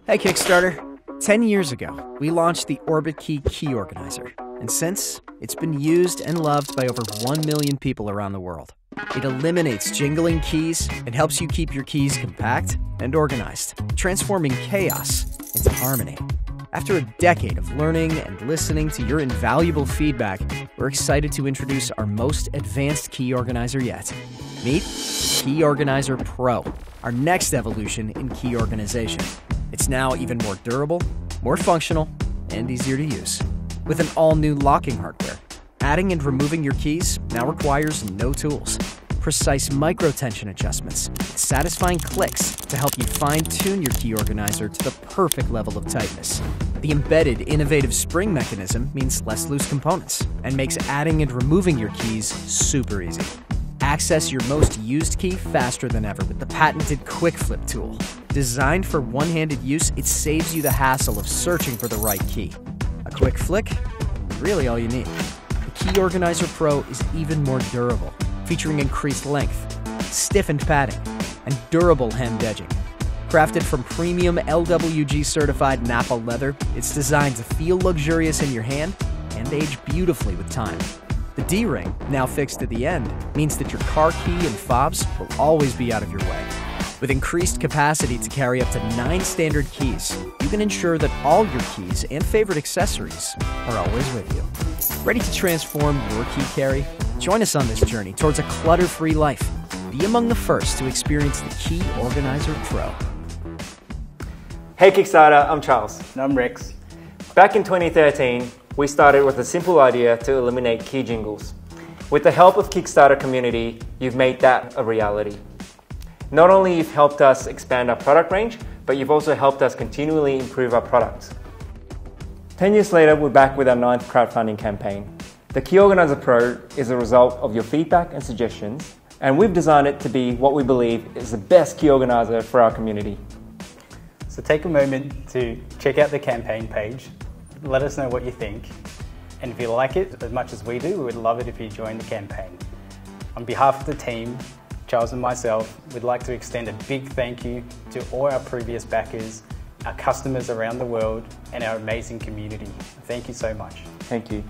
Hey Kickstarter! 10 years ago, we launched the Orbitkey key organizer, and since, it's been used and loved by over 1 million people around the world. It eliminates jingling keys and helps you keep your keys compact and organized, transforming chaos into harmony. After a decade of learning and listening to your invaluable feedback, we're excited to introduce our most advanced key organizer yet. Meet Key Organizer Pro, our next evolution in key organization. It's now even more durable, more functional, and easier to use. With an all-new locking hardware, adding and removing your keys now requires no tools. Precise micro-tension adjustments, and satisfying clicks to help you fine-tune your key organizer to the perfect level of tightness. The embedded innovative spring mechanism means less loose components and makes adding and removing your keys super easy. Access your most used key faster than ever with the patented Quick Flip tool. Designed for one-handed use, it saves you the hassle of searching for the right key. A quick flick, really all you need. The Key Organizer Pro is even more durable, featuring increased length, stiffened padding, and durable hemmed edging. Crafted from premium LWG certified Napa leather, it's designed to feel luxurious in your hand and age beautifully with time. The D-ring, now fixed at the end, means that your car key and fobs will always be out of your way. With increased capacity to carry up to 9 standard keys, you can ensure that all your keys and favorite accessories are always with you. Ready to transform your key carry? Join us on this journey towards a clutter-free life. Be among the first to experience the Key Organizer Pro. Hey Kickstarter, I'm Charles. And I'm Rex. Back in 2013, we started with a simple idea to eliminate key jingles. With the help of Kickstarter community, you've made that a reality. Not only you've helped us expand our product range, but you've also helped us continually improve our products. 10 years later, we're back with our 9th crowdfunding campaign. The Key Organizer Pro is a result of your feedback and suggestions, and we've designed it to be what we believe is the best key organizer for our community. So take a moment to check out the campaign page, let us know what you think, and if you like it as much as we do, we would love it if you join the campaign. On behalf of the team, Charles and myself, we'd like to extend a big thank you to all our previous backers, our customers around the world, and our amazing community. Thank you so much. Thank you.